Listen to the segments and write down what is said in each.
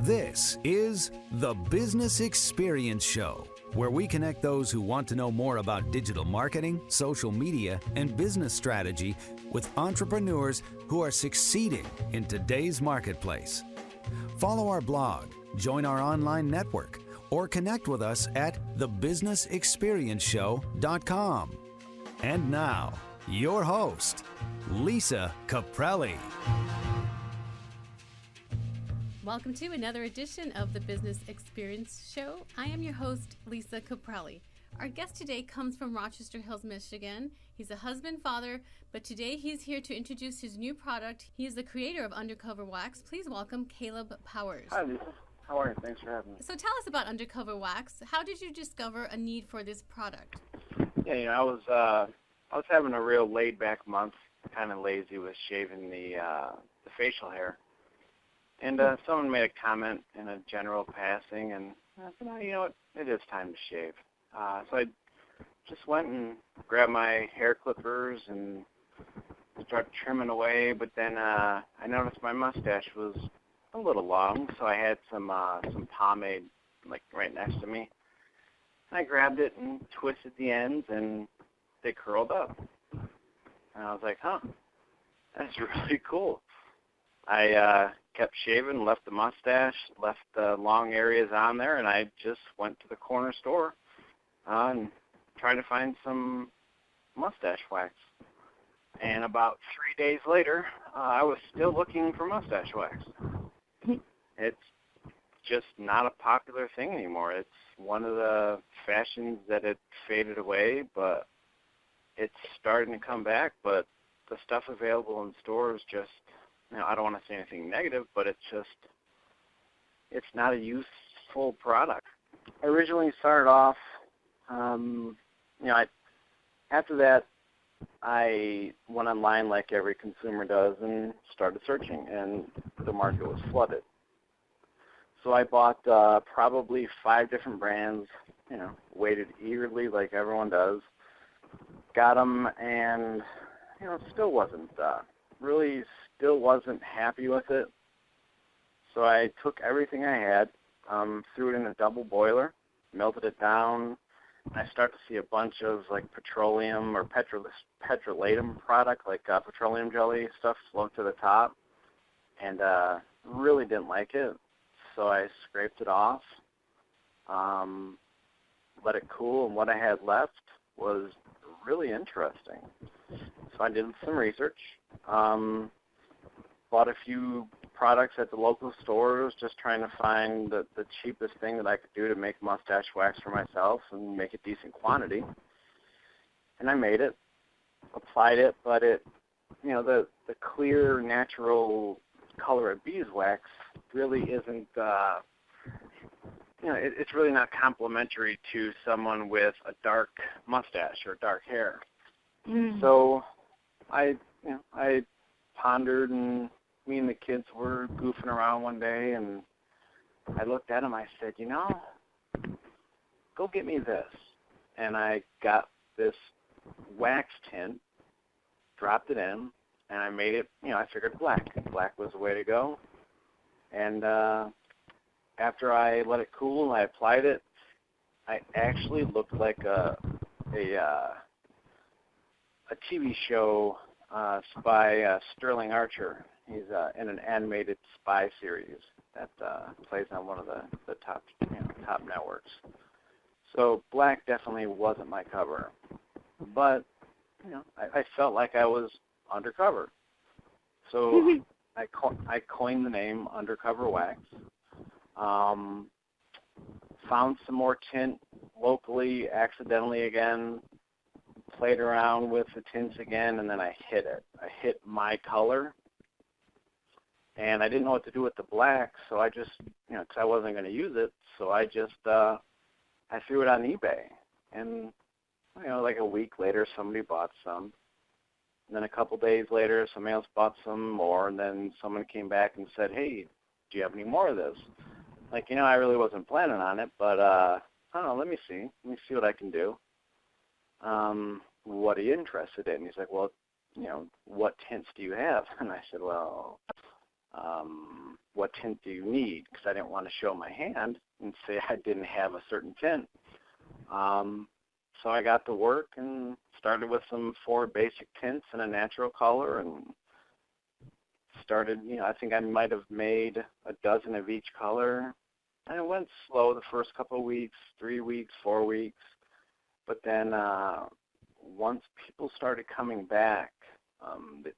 This is the Business Experience Show, where we connect those who want to know more about digital marketing, social media, and business strategy with entrepreneurs who are succeeding in today's marketplace. Follow our blog, join our online network, or connect with us at thebusinessexperienceshow.com. And now, your host, Lisa Caprelli. Welcome to another edition of the Business Experience Show. I am your host, Lisa Caprelli. Our guest today comes from Rochester Hills, Michigan. He's a husband, father, but today he's here to introduce his new product. He is the creator of Undercover Wax. Please welcome Caleb Powers. Hi, Lisa. How are you? Thanks for having me. So tell us about Undercover Wax. How did you discover a need for this product? Yeah, I was having a real laid-back month, kind of lazy with shaving the facial hair. And someone made a comment in a general passing, and I said, oh, you know what, it is time to shave. So I just went and grabbed my hair clippers and started trimming away, but then I noticed my mustache was a little long, so I had some pomade like right next to me. I grabbed it and twisted the ends, and they curled up. And I was like, huh, that's really cool. I kept shaving, left the mustache, left the long areas on there, and I just went to the corner store and tried to find some mustache wax. And about 3 days later, I was still looking for mustache wax. It's just not a popular thing anymore. It's one of the fashions that had faded away, but it's starting to come back. But the stuff available in stores just, I don't want to say anything negative, but it's not a useful product. I originally started off, after that, I went online like every consumer does and started searching, and the market was flooded. So I bought probably 5 different brands, waited eagerly like everyone does, got them, and, still wasn't happy with it. So I took everything I had, threw it in a double boiler, melted it down, and I started to see a bunch of like petroleum or petrolatum product, like petroleum jelly stuff float to the top, and really didn't like it. So I scraped it off, let it cool, and what I had left was really interesting. So I did some research, bought a few products at the local stores, just trying to find the cheapest thing that I could do to make mustache wax for myself and make a decent quantity. And I made it, applied it, but the clear, natural color of beeswax really isn't, it's really not complimentary to someone with a dark mustache or dark hair. Mm. So I pondered, and me and the kids were goofing around one day, and I looked at him. I said, go get me this. And I got this wax tint, dropped it in, and I made it, I figured black. Black was the way to go. And after I let it cool and I applied it, I actually looked like a TV show by Sterling Archer. He's in an animated spy series that plays on one of the top networks. So black definitely wasn't my cover, but I felt like I was undercover. So I coined the name Undercover Wax. Found some more tint locally, accidentally again. Played around with the tints again, and then I hit it. I hit my color, and I didn't know what to do with the black, so I just, because I wasn't going to use it, so I just, I threw it on eBay, and, like a week later, somebody bought some, and then a couple days later, somebody else bought some more, and then someone came back and said, hey, do you have any more of this? Like, I really wasn't planning on it, but, I don't know, let me see what I can do. What are you interested in? He's like, well, what tints do you have? And I said, well, what tint do you need? Because I didn't want to show my hand and say I didn't have a certain tint. So I got to work and started with some 4 basic tints and a natural color, and started, I think I might have made a dozen of each color. And it went slow the first couple of weeks, 3 weeks, 4 weeks. But then once people started coming back,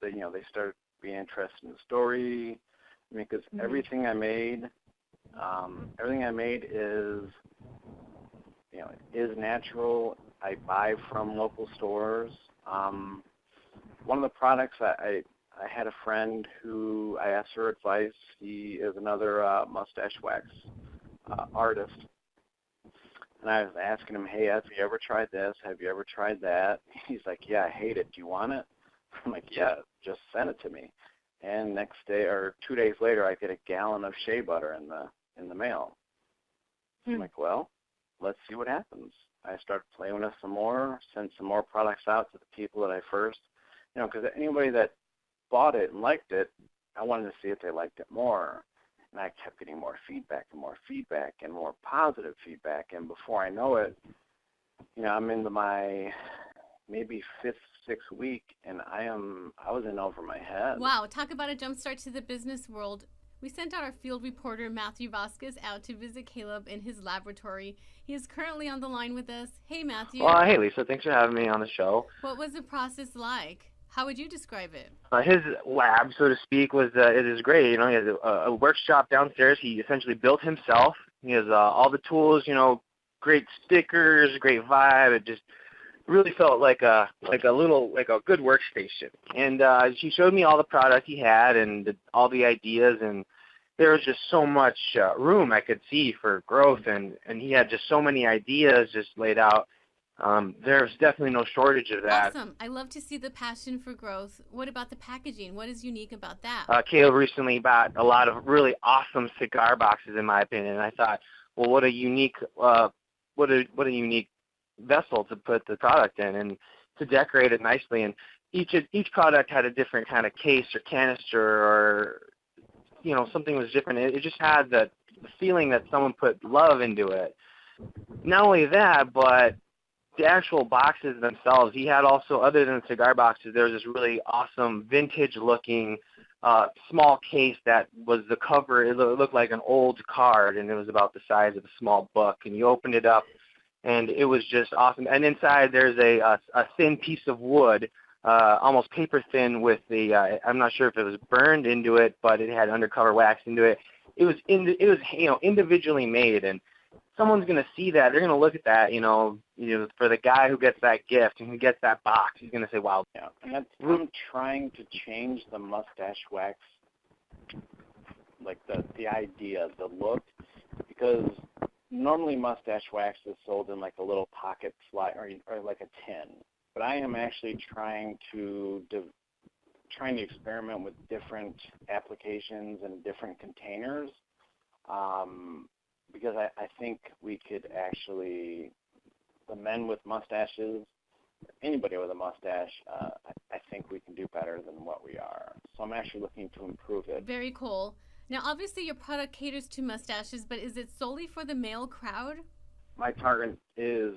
they started being interested in the story. I mean, because everything I made is natural. I buy from local stores. One of the products I had a friend who I asked her advice. He is another mustache wax artist. And I was asking him, hey, have you ever tried this? Have you ever tried that? He's like, yeah, I hate it. Do you want it? I'm like, yeah, just send it to me. And next day or 2 days later, I get a gallon of shea butter in the mail. I'm like, well, let's see what happens. I started playing with it some more, sent some more products out to the people that I first, because anybody that bought it and liked it, I wanted to see if they liked it more. And I kept getting more feedback and more feedback and more positive feedback. And before I know it, I'm into my maybe 5th, 6th week, and I was in over my head. Wow, talk about a jump start to the business world. We sent out our field reporter, Matthew Vasquez, out to visit Caleb in his laboratory. He is currently on the line with us. Hey, Matthew. Well, hey, Lisa. Thanks for having me on the show. What was the process like? How would you describe it? His lab, so to speak, it is great. He has a workshop downstairs. He essentially built himself. He has all the tools, great stickers, great vibe. It just really felt like a good workstation. And she showed me all the product he had and all the ideas, and there was just so much room I could see for growth, and he had just so many ideas just laid out. There's definitely no shortage of that. Awesome. I love to see the passion for growth. What about the packaging? What is unique about that? Caleb recently bought a lot of really awesome cigar boxes, in my opinion, and I thought, well, what a unique vessel to put the product in and to decorate it nicely. And each product had a different kind of case or canister, or something was different. It just had the feeling that someone put love into it. Not only that, but the actual boxes themselves, he had also, other than cigar boxes, there was this really awesome vintage-looking small case that was the cover. It looked like an old card, and it was about the size of a small book. And you opened it up, and it was just awesome. And inside there's a thin piece of wood, almost paper thin, with I'm not sure if it was burned into it, but it had undercover wax into it. It was individually made, and someone's going to see that. They're going to look at that, for the guy who gets that gift and who gets that box, he's going to say, wow. Yeah, and I'm trying to change the mustache wax, like the idea, the look, because normally mustache wax is sold in like a little pocket slide or like a tin. But I am actually trying to experiment with different applications and different containers. Because I think we could actually, the men with mustaches, anybody with a mustache, I think we can do better than what we are. So I'm actually looking to improve it. Very cool. Now, obviously, your product caters to mustaches, but is it solely for the male crowd? My target is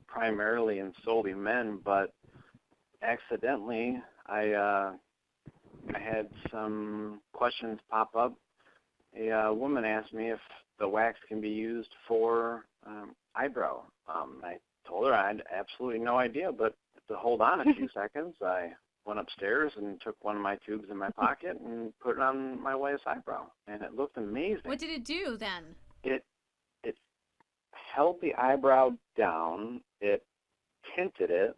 primarily and solely men, but accidentally, I had some questions pop up. A woman asked me if the wax can be used for eyebrow. I told her I had absolutely no idea, but to hold on a few seconds, I went upstairs and took one of my tubes in my pocket and put it on my wife's eyebrow, and it looked amazing. What did it do then? It held the eyebrow down, it tinted it,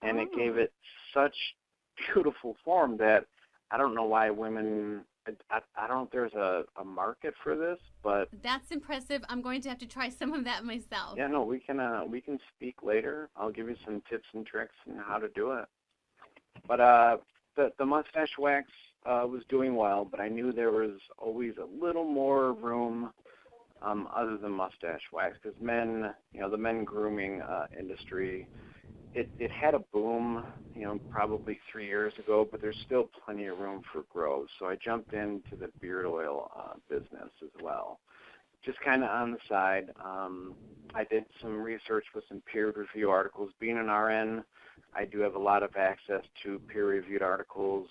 and it gave it such beautiful form that I don't know why women, I don't know if there's a market for this, but that's impressive. I'm going to have to try some of that myself. Yeah, no, we can speak later. I'll give you some tips and tricks on how to do it. But the mustache wax was doing well, but I knew there was always a little more room other than mustache wax, because men, the men grooming industry it had a boom, probably 3 years ago, but there's still plenty of room for growth. So I jumped into the beard oil business as well, just kind of on the side. I did some research with some peer-reviewed articles. Being an RN, I do have a lot of access to peer-reviewed articles,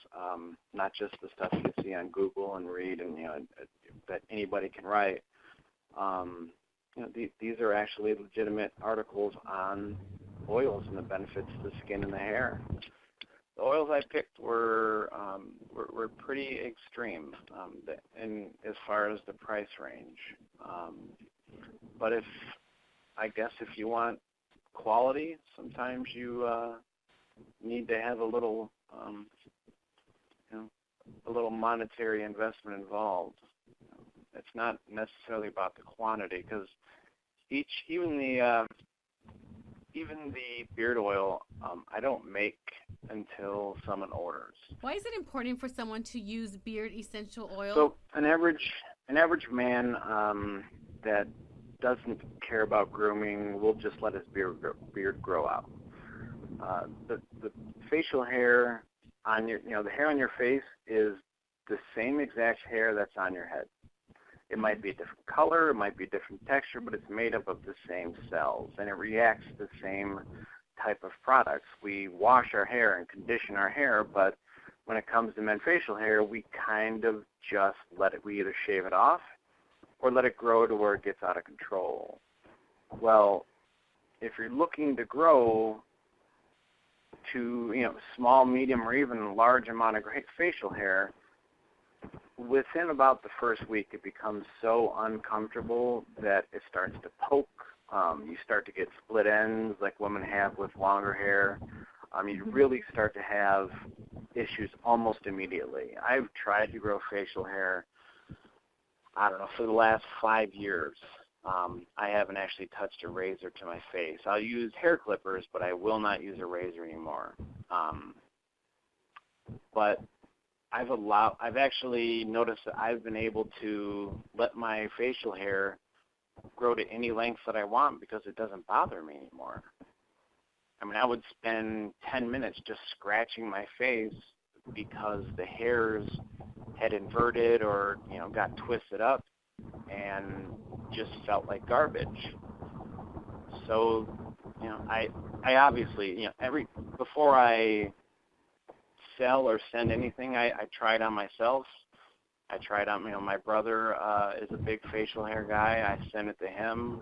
not just the stuff you see on Google and read and that anybody can write. These are actually legitimate articles on oils and the benefits to the skin and the hair. The oils I picked were pretty extreme, in as far as the price range. But if you want quality, sometimes you need to have a little monetary investment involved. It's not necessarily about the quantity, because even the beard oil, I don't make until someone orders. Why is it important for someone to use beard essential oil? So an average man that doesn't care about grooming will just let his beard grow out. The facial hair on the hair on your face is the same exact hair that's on your head. It might be a different color, it might be a different texture, but it's made up of the same cells, and it reacts to the same type of products. We wash our hair and condition our hair, but when it comes to men's facial hair, we kind of just we either shave it off or let it grow to where it gets out of control. Well, if you're looking to grow to, small, medium, or even large amount of great facial hair, within about the first week, it becomes so uncomfortable that it starts to poke. You start to get split ends like women have with longer hair. You really start to have issues almost immediately. I've tried to grow facial hair, for the last 5 years. I haven't actually touched a razor to my face. I'll use hair clippers, but I will not use a razor anymore. But I've actually noticed that I've been able to let my facial hair grow to any length that I want because it doesn't bother me anymore. I would spend 10 minutes just scratching my face because the hairs had inverted or, got twisted up and just felt like garbage. So, I obviously, before I sell or send anything, I try it on myself. I try it on, my brother is a big facial hair guy. I send it to him.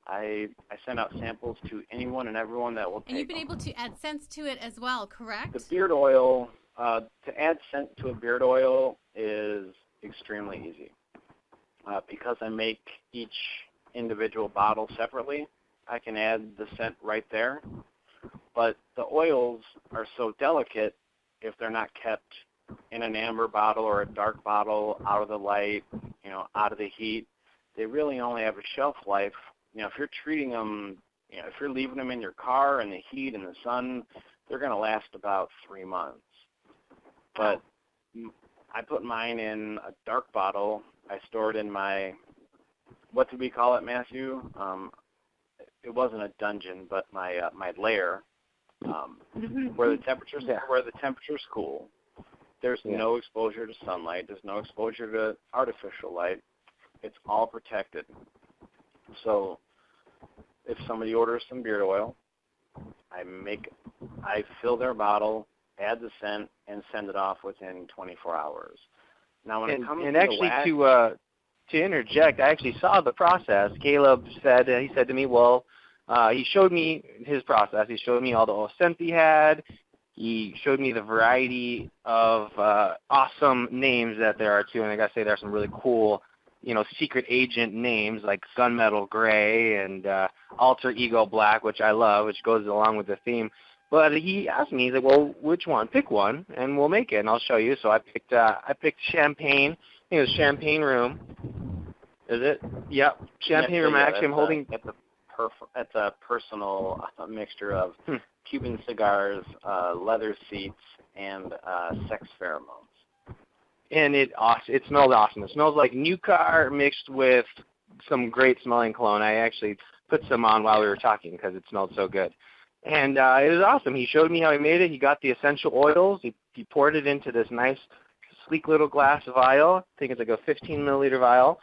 I send out samples to anyone and everyone that will take them. And you've been able to add scents to it as well, correct? The beard oil, to add scent to a beard oil is extremely easy. Because I make each individual bottle separately, I can add the scent right there. But the oils are so delicate if they're not kept in an amber bottle or a dark bottle, out of the light, out of the heat. They really only have a shelf life. If you're treating them, if you're leaving them in your car in the heat and the sun, they're going to last about 3 months. But I put mine in a dark bottle. I store it in my, what did we call it, Matthew? It wasn't a dungeon, but my lair, where the temperature's cool. There's no exposure to sunlight. There's no exposure to artificial light. It's all protected. So if somebody orders some beard oil, I fill their bottle, add the scent, and send it off within 24 hours. Now, when it comes to interject, I actually saw the process. Caleb said to me, he showed me his process. He showed me all the scent he had. He showed me the variety of awesome names that there are too, and I gotta say there are some really cool, secret agent names like Gunmetal Gray and Alter Ego Black, which I love, which goes along with the theme. But he asked me, he's like, well, which one? Pick one, and we'll make it, and I'll show you. So I picked Champagne. I think it was Champagne Room. Is it? Yep, Champagne Room. Actually, I'm holding. That's a personal mixture of Cuban cigars, leather seats, and sex pheromones. And it smells awesome. It smells like new car mixed with some great smelling cologne. I actually put some on while we were talking because it smelled so good. And it was awesome. He showed me how he made it. He got the essential oils. He poured it into this nice, sleek little glass vial. I think it's like a 15-milliliter vial.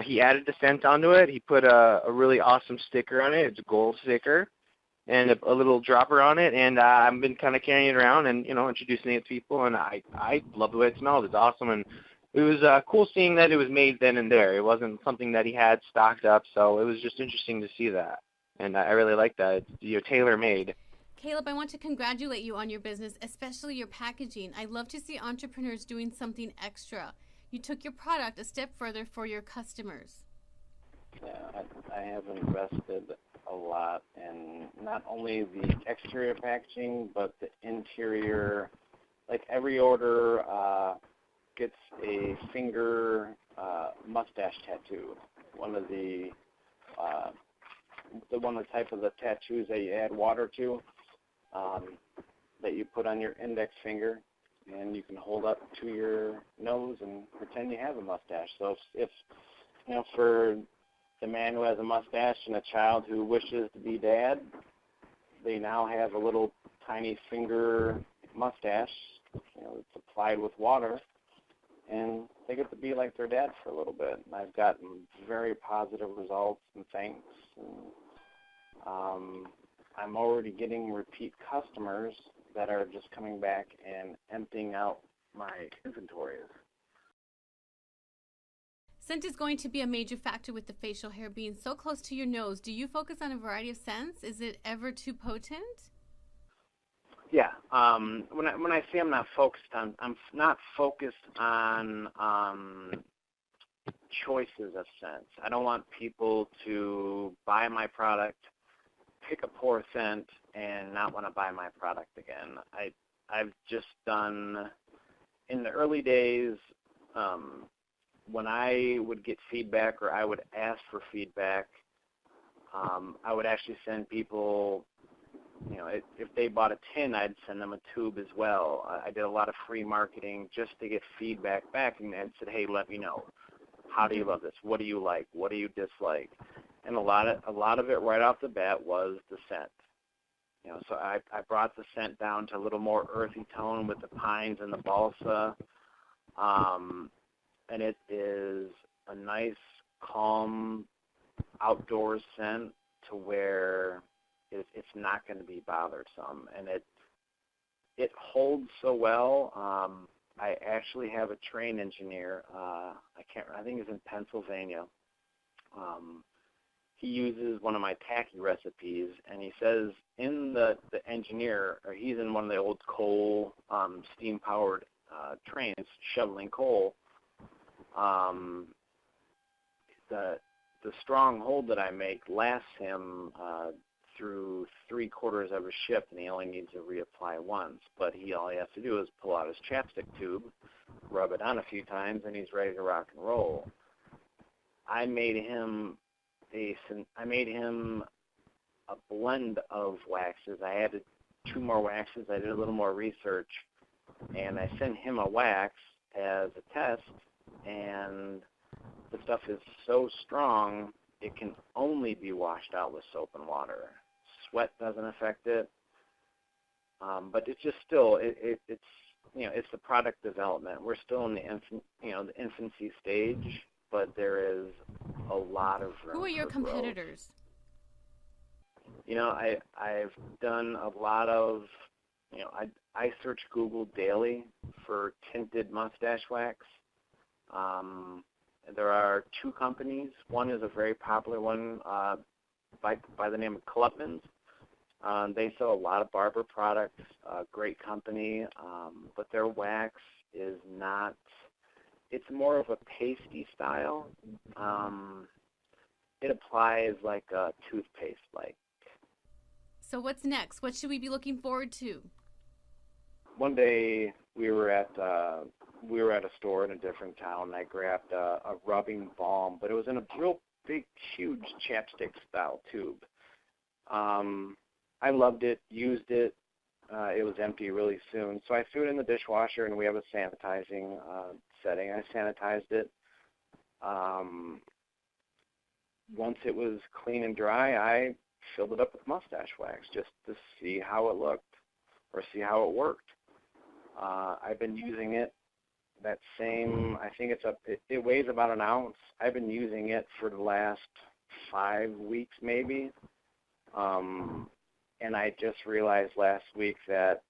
He added the scent onto it. He put a really awesome sticker on it. It's a gold sticker and a little dropper on it. And I've been kind of carrying it around and, introducing it to people. And I love the way it smells. It's awesome. And it was cool seeing that it was made then and there. It wasn't something that he had stocked up. So it was just interesting to see that. And I really like that. It's tailor-made. Caleb, I want to congratulate you on your business, especially your packaging. I love to see entrepreneurs doing something extra. You took your product a step further for your customers. Yeah, I have invested a lot in not only the exterior packaging, but the interior. Like every order gets a finger mustache tattoo. One of the type of the tattoos that you add water to, that you put on your index finger, and you can hold up to your nose and pretend you have a mustache. So if for the man who has a mustache and a child who wishes to be dad, they now have a little tiny finger mustache, it's applied with water, and they get to be like their dad for a little bit. And I've gotten very positive results and thanks. And I'm already getting repeat customers that are just coming back and emptying out my inventories. Scent is going to be a major factor with the facial hair being so close to your nose. Do you focus on a variety of scents? Is it ever too potent? Yeah. When I say I'm not focused on choices of scents. I don't want people to buy my product, pick a poor scent, and not want to buy my product again. I've just done, in the early days, when I would get feedback or I would ask for feedback, I would actually send people, if they bought a tin, I'd send them a tube as well. I did a lot of free marketing just to get feedback back and said, hey, let me know. How do you love this? What do you like? What do you dislike? And a lot of it right off the bat was the scent. So I brought the scent down to a little more earthy tone with the pines and the balsa. And it is a nice, calm, outdoors scent to where it's not going to be bothersome. And it holds so well. I actually have a train engineer. I think it's in Pennsylvania. He uses one of my tacky recipes, and he says in the engineer, or he's in one of the old coal, steam-powered trains shoveling coal. The strong hold that I make lasts him through 3/4 of a shift, and he only needs to reapply once. But all he has to do is pull out his chapstick tube, rub it on a few times, and he's ready to rock and roll. I made him a blend of waxes. I added 2 more waxes. I did a little more research, and I sent him a wax as a test, and the stuff is so strong it can only be washed out with soap and water. Sweat doesn't affect it, but it's just still it's the product development. We're still in the infancy stage, but there is a lot of room. Who are your competitors? I've done a lot of, I search Google daily for tinted mustache wax. There are 2 companies. One is a very popular one by the name of Klupman's. They sell a lot of barber products, great company, but their wax is not, it's more of a pasty style. It applies like a toothpaste. So what's next? What should we be looking forward to? One day we were at a store in a different town, and I grabbed a rubbing balm, but it was in a real big, huge chapstick-style tube. I loved it, used it. It was empty really soon, so I threw it in the dishwasher, and we have a sanitizing setting. I sanitized it. Once it was clean and dry, I filled it up with mustache wax just to see how it looked or see how it worked. I've been using it, that same, I think it weighs about an ounce. I've been using it for the last 5 weeks maybe. And I just realized last week that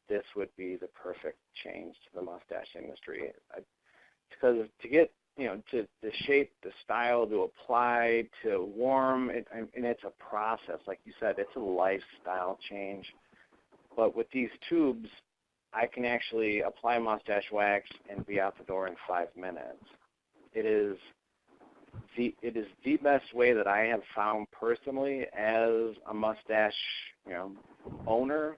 this would be the perfect change to the mustache industry. Because to get, to the shape, the style, to apply, to warm, and it's a process. Like you said, it's a lifestyle change. But with these tubes, I can actually apply mustache wax and be out the door in 5 minutes. It is the best way that I have found personally as a mustache, owner.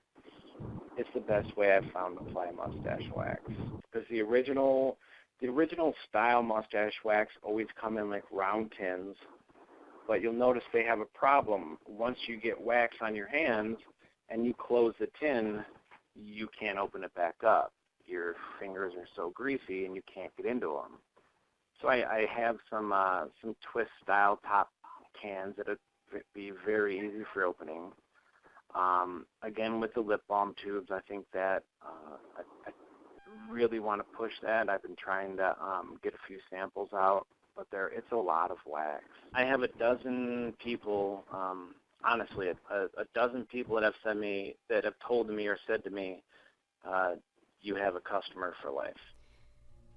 It's the best way I've found to apply mustache wax, because the original style mustache wax always come in like round tins, but you'll notice they have a problem. Once you get wax on your hands and you close the tin, you can't open it back up. Your fingers are so greasy and you can't get into them. So I have some twist style top cans that would be very easy for opening. Again, with the lip balm tubes, I think that I really want to push that. I've been trying to get a few samples out, but it's a lot of wax. I have a dozen people, honestly, a dozen people that have told me or said to me, you have a customer for life.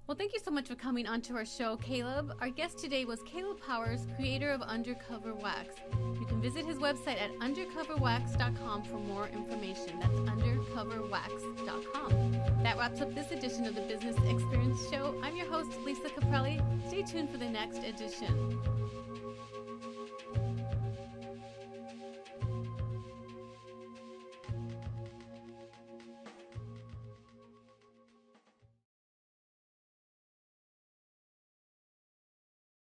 Well, thank you so much for coming onto our show, Caleb. Our guest today was Caleb Powers, creator of Undercover Wax. You can visit his website at undercoverwax.com for more information. That's undercoverwax.com. That wraps up this edition of the Business Experience Show. I'm your host, Lisa Caprelli. Stay tuned for the next edition.